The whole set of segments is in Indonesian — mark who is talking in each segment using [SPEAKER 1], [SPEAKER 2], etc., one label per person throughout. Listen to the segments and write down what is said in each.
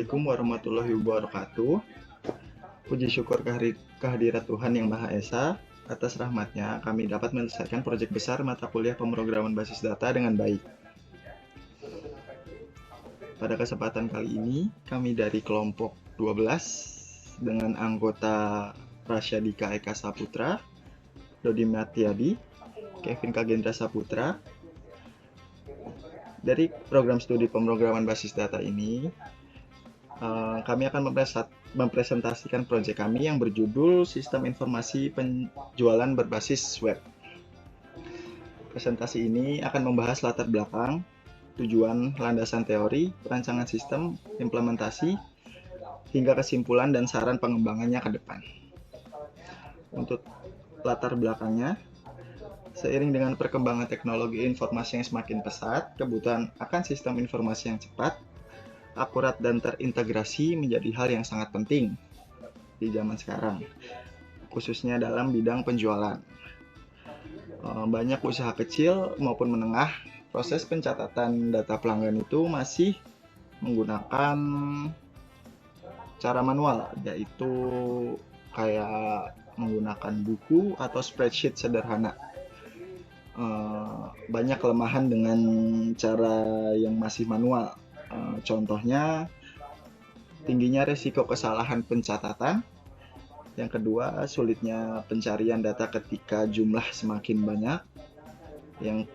[SPEAKER 1] Assalamualaikum warahmatullahi wabarakatuh. Puji syukur kehadirat Tuhan Yang Maha Esa. Atas rahmatnya, kami dapat menyelesaikan proyek besar mata kuliah pemrograman basis data dengan baik. Pada kesempatan kali ini, kami dari kelompok 12 dengan anggota Rasyadika Eka Saputra, Dodi Matiadi, Kevin Kagendra Saputra. Dari program studi pemrograman basis data ini, kami akan mempresentasikan proyek kami yang berjudul Sistem Informasi Penjualan Berbasis Web. Presentasi ini akan membahas latar belakang, tujuan, landasan teori, perancangan sistem, implementasi, hingga kesimpulan dan saran pengembangannya ke depan. Untuk latar belakangnya, seiring dengan perkembangan teknologi informasi yang semakin pesat, kebutuhan akan sistem informasi yang cepat, akurat dan terintegrasi menjadi hal yang sangat penting di zaman sekarang, khususnya dalam bidang penjualan. Banyak usaha kecil maupun menengah, proses pencatatan data pelanggan itu masih menggunakan cara manual, yaitu kayak menggunakan buku atau spreadsheet sederhana. Banyak kelemahan dengan cara yang masih manual. Contohnya, tingginya risiko kesalahan pencatatan. Yang kedua, sulitnya pencarian data ketika jumlah semakin banyak. Yang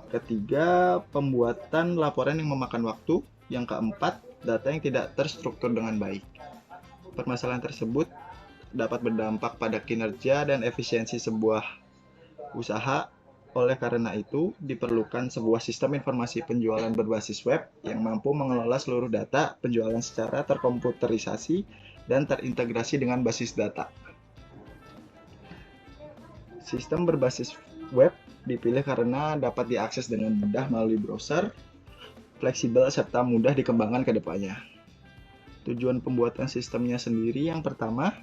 [SPEAKER 1] ketiga, pembuatan laporan yang memakan waktu. Yang keempat, data yang tidak terstruktur dengan baik. Permasalahan tersebut dapat berdampak pada kinerja dan efisiensi sebuah usaha. Oleh karena itu, diperlukan sebuah sistem informasi penjualan berbasis web yang mampu mengelola seluruh data penjualan secara terkomputerisasi dan terintegrasi dengan basis data. Sistem berbasis web dipilih karena dapat diakses dengan mudah melalui browser, fleksibel serta mudah dikembangkan ke depannya. Tujuan pembuatan sistemnya sendiri yang pertama,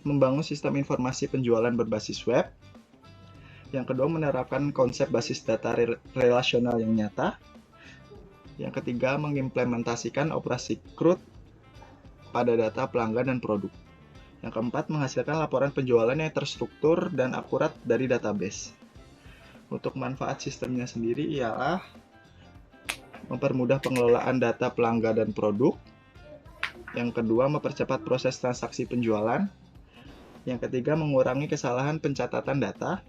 [SPEAKER 1] membangun sistem informasi penjualan berbasis web. Yang kedua, menerapkan konsep basis data relasional yang nyata. Yang ketiga, mengimplementasikan operasi CRUD pada data pelanggan dan produk. Yang keempat, menghasilkan laporan penjualan yang terstruktur dan akurat dari database. Untuk manfaat sistemnya sendiri ialah mempermudah pengelolaan data pelanggan dan produk. Yang kedua, mempercepat proses transaksi penjualan. Yang ketiga, mengurangi kesalahan pencatatan data.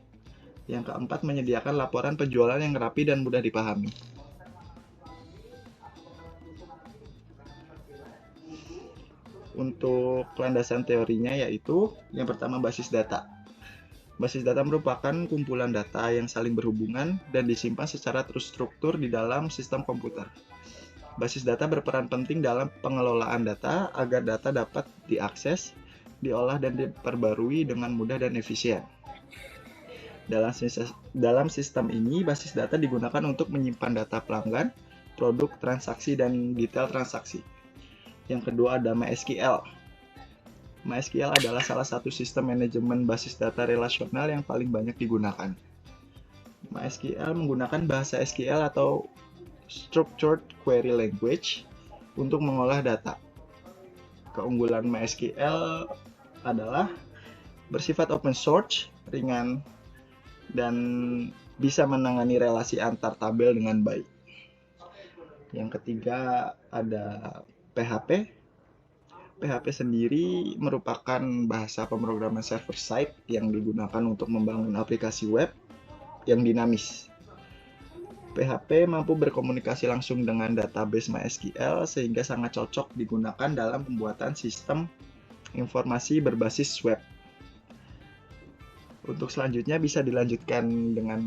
[SPEAKER 1] Yang keempat, menyediakan laporan penjualan yang rapi dan mudah dipahami. Untuk landasan teorinya yaitu, yang pertama, basis data. Basis data merupakan kumpulan data yang saling berhubungan dan disimpan secara terstruktur di dalam sistem komputer. Basis data berperan penting dalam pengelolaan data agar data dapat diakses, diolah dan diperbarui dengan mudah dan efisien. Dalam sistem ini, basis data digunakan untuk menyimpan data pelanggan, produk, transaksi, dan detail transaksi. Yang kedua ada MySQL. MySQL adalah salah satu sistem manajemen basis data relasional yang paling banyak digunakan. MySQL menggunakan bahasa SQL atau Structured Query Language untuk mengolah data. Keunggulan MySQL adalah bersifat open source, ringan, dan bisa menangani relasi antar tabel dengan baik. Yang ketiga ada PHP. PHP sendiri merupakan bahasa pemrograman server-side yang digunakan untuk membangun aplikasi web yang dinamis. PHP mampu berkomunikasi langsung dengan database MySQL sehingga sangat cocok digunakan dalam pembuatan sistem informasi berbasis web. Untuk selanjutnya bisa dilanjutkan dengan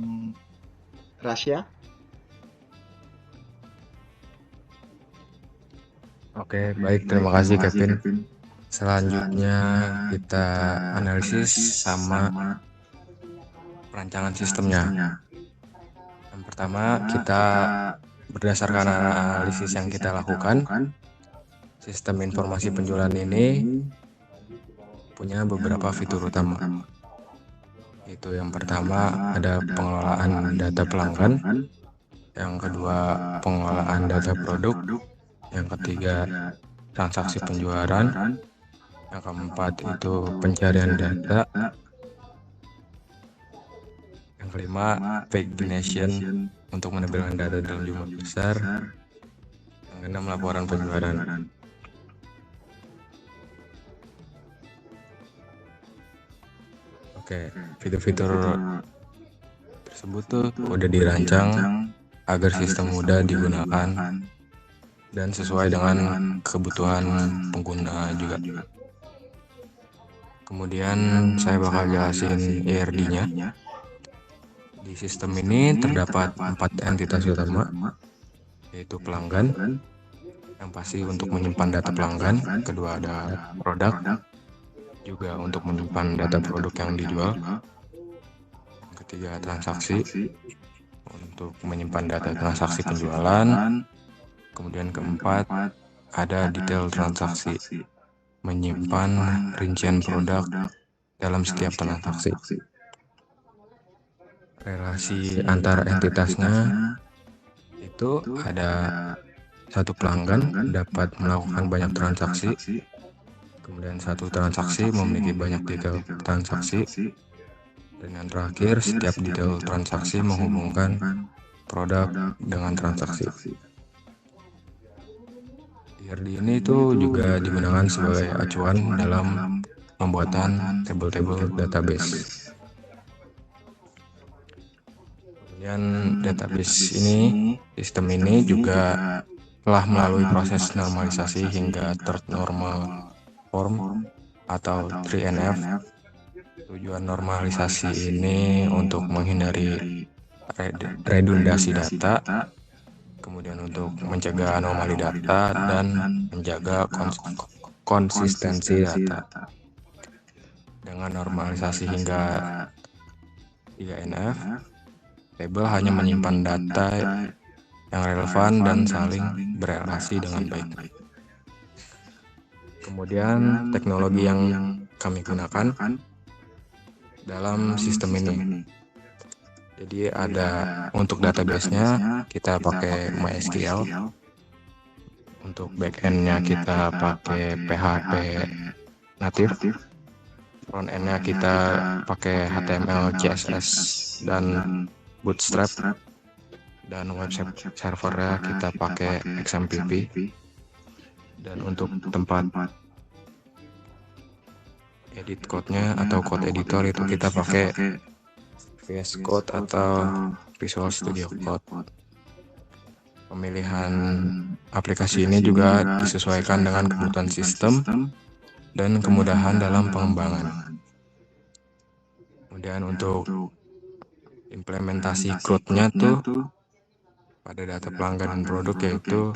[SPEAKER 1] Rasya.
[SPEAKER 2] Oke, baik. Terima kasih, Kevin. Selanjutnya kita analisis sama perancangan sistemnya. Yang pertama, kita berdasarkan analisis yang kita lakukan, sistem informasi penjualan ini punya beberapa fitur utama. Itu yang pertama ada pengelolaan data pelanggan, yang kedua pengelolaan data produk, Yang ketiga, transaksi penjualan. Yang keempat itu pencarian data. Yang kelima, pagination untuk menampilkan data dalam jumlah besar. Yang keenam, laporan penjualan. Oke, fitur-fitur tersebut tuh udah dirancang agar sistem mudah digunakan dan sesuai dengan kebutuhan pengguna juga. Kemudian saya bakal jelasin ERD-nya. Di sistem ini terdapat 4 entitas utama, yaitu pelanggan, yang pasti untuk menyimpan data pelanggan. Kedua ada produk, juga untuk menyimpan data produk yang dijual. Yang ketiga transaksi, untuk menyimpan data transaksi penjualan. Kemudian keempat ada detail transaksi, menyimpan rincian produk dalam setiap transaksi. Relasi antar entitasnya itu ada satu pelanggan dapat melakukan banyak transaksi, kemudian satu transaksi memiliki banyak detail transaksi, dan yang terakhir setiap detail transaksi menghubungkan produk dengan transaksi. ERD ini itu juga digunakan sebagai acuan dalam pembuatan table-table database. Kemudian database ini, sistem ini juga telah melalui proses normalisasi hingga third normal form atau 3NF. Tujuan normalisasi ini untuk menghindari redundasi data, kemudian untuk mencegah anomali data dan menjaga konsistensi data. Dengan normalisasi hingga 3NF, table hanya menyimpan data yang relevan dan saling berelasi dengan baik. Kemudian teknologi yang kami gunakan dalam sistem ini. Jadi ada untuk database-nya kita pakai MySQL. Untuk backend-nya kita pakai PHP native. Front-end-nya kita pakai HTML, CSS, dan Bootstrap. Dan website servernya kita pakai XMPP. Dan untuk tempat edit code-nya atau code editor itu kita pakai VS Code atau Visual Studio Code. Pemilihan aplikasi ini juga disesuaikan dengan kebutuhan sistem dan kemudahan dalam pengembangan. Kemudian untuk implementasi CRUD-nya tuh pada data pelanggan dan produk, yaitu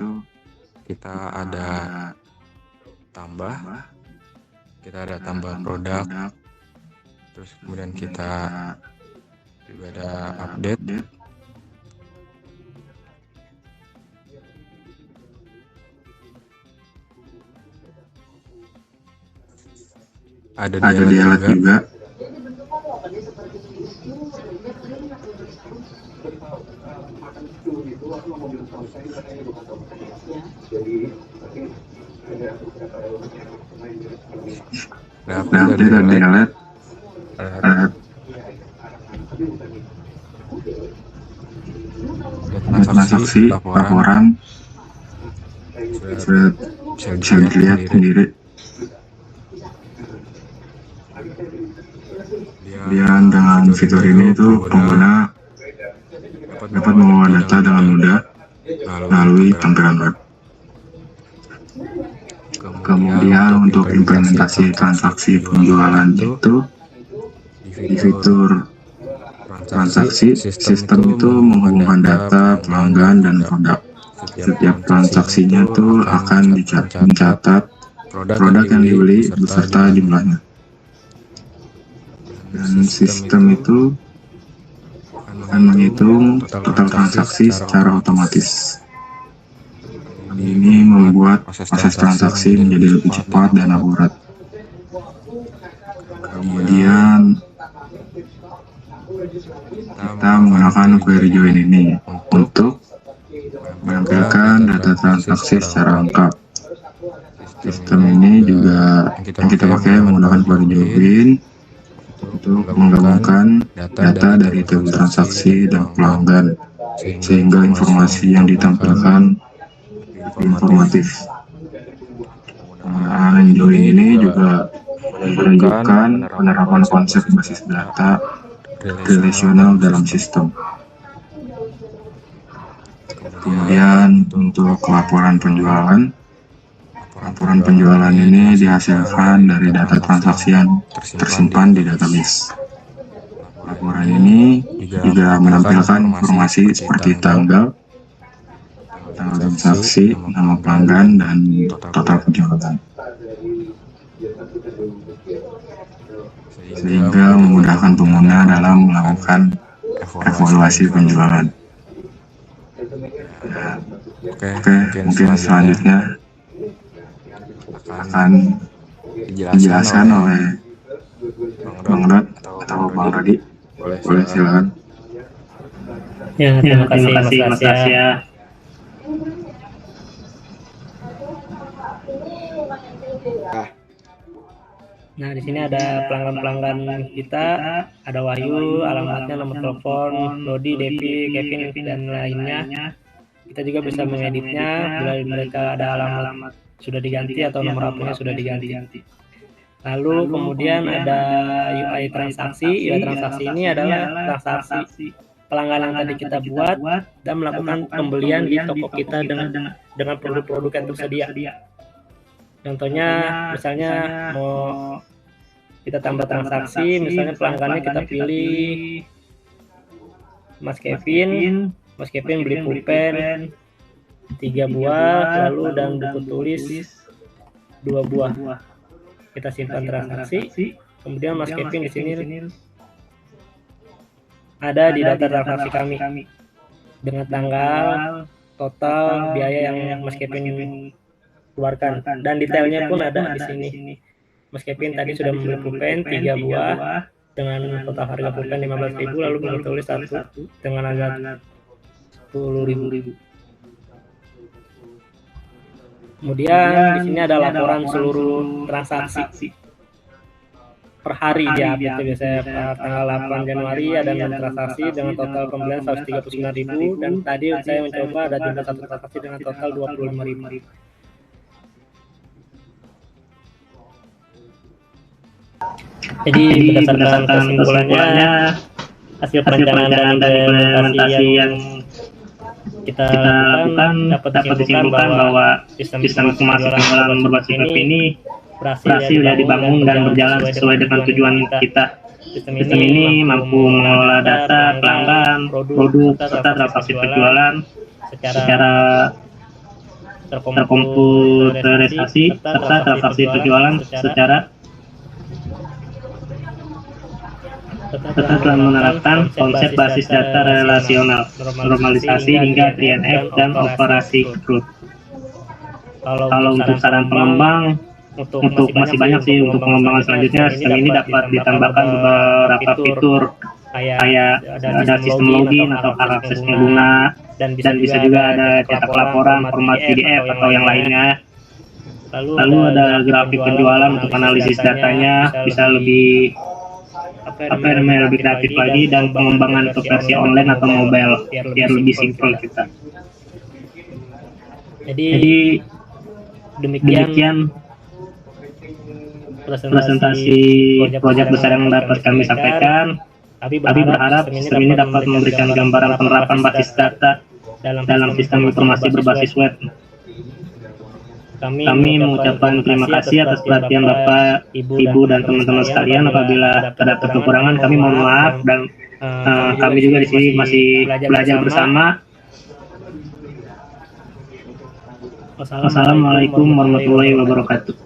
[SPEAKER 2] kita ada tambah produk, terus kemudian kita juga ada update, ada dialog juga. Transaksi, laporan, bisa dilihat sendiri. Kemudian dengan fitur ini itu pengguna dapat membawa data dengan mudah melalui tampilan web. Kemudian untuk implementasi transaksi penjualan itu di fitur transaksi, sistem itu menghubungkan data pelanggan dan produk. Setiap transaksinya itu akan mencatat produk yang dibeli beserta jumlahnya. Dan sistem itu akan menghitung total transaksi secara otomatis. Ini membuat proses transaksi menjadi lebih cepat dan akurat. Kemudian kita menggunakan query join ini untuk
[SPEAKER 1] menampilkan data transaksi secara lengkap. Sistem ini juga yang kita pakai menggunakan kode Joblin untuk menggabungkan data dari tabel transaksi dan pelanggan, sehingga informasi yang ditampilkan informatif. Penggunaan Joblin ini juga menunjukkan penerapan konsep basis data relasional dalam sistem. Kemudian untuk laporan penjualan ini dihasilkan dari data transaksi yang tersimpan di database. Laporan ini juga menampilkan informasi seperti tanggal transaksi, nama pelanggan, dan total penjualan, sehingga memudahkan pengguna dalam melakukan evaluasi penjualan. Oke, mungkin selanjutnya akan dijelaskan oleh Bang Rod atau Bang Rodi. Boleh silakan.
[SPEAKER 3] Ya, terima kasih Mas Tasya. Nah, di sini ada pelanggan-pelanggan kita, ada Wahyu, alamatnya, nomor telepon, Rodi, Devi, Kevin, dan lainnya. Kita juga bisa mengeditnya bila mereka ada alamat sudah diganti atau nomor HP-nya sudah diganti. Lalu kemudian ada UI transaksi. UI transaksi ini adalah transaksi pelanggan yang tadi kita buat dan melakukan pembelian di toko kita dengan produk-produk yang tersedia. Contohnya misalnya mau kita tambah transaksi, misalnya pelanggannya kita pilih Mas Kevin beli pulpen 3 buah, lalu dan buku tulis 2 buah. Kita simpan transaksi, kemudian Mas Kevin di sini ada di data transaksi kami dengan tanggal, total biaya yang Mas Kevin keluarkan, dan detailnya pun ada di sini. Mas Kevin tadi sudah membeli pulpen 3 buah dengan total harga pulpen 15.000, lalu buku tulis 1 dengan harga 10.000. Kemudian di sini ada laporan seluruh transaksi per hari dia update biasanya tanggal 8 Januari ada 6 transaksi dengan total pembelian 139.000, dan tadi saya mencoba ada jumlah 1 transaksi dengan total 25.000. Jadi berdasarkan kesimpulannya, hasil perencanaan dan implementasi yang kita lakukan dapat disimpulkan bahwa sistem informasi penjualan berbasis web ini berhasil dibangun dan berjalan sesuai dengan tujuan kita. Sistem ini mampu mengelola data pelanggan, produk, serta transaksi penjualan secara terkomputerisasi, serta transaksi penjualan secara telah menerapkan konsep basis data relasional, normalisasi hingga DNF dan operasi CRUD. Kalau untuk saran pengembang, untuk masih banyak sih untuk pengembangan selanjutnya. Sistem ini dapat ditambahkan beberapa fitur kayak ada sistem login atau hak akses pengguna, dan bisa juga ada cetak laporan format PDF atau yang lainnya. Lalu ada grafik penjualan untuk analisis datanya, bisa lebih lebih kreatif lagi, dan pengembangan untuk versi online atau mobile biar lebih simpel kita. Jadi demikian presentasi proyek besar yang dapat kami sampaikan. Kami berharap sistem ini dapat memberikan gambaran penerapan basis data dalam sistem informasi berbasis web. Kami mengucapkan terima kasih atas perhatian Bapak, Ibu, dan teman-teman sekalian. Apabila terdapat kekurangan, kami mohon maaf, dan kami juga di sini masih belajar bersama. Wassalamualaikum warahmatullahi wabarakatuh.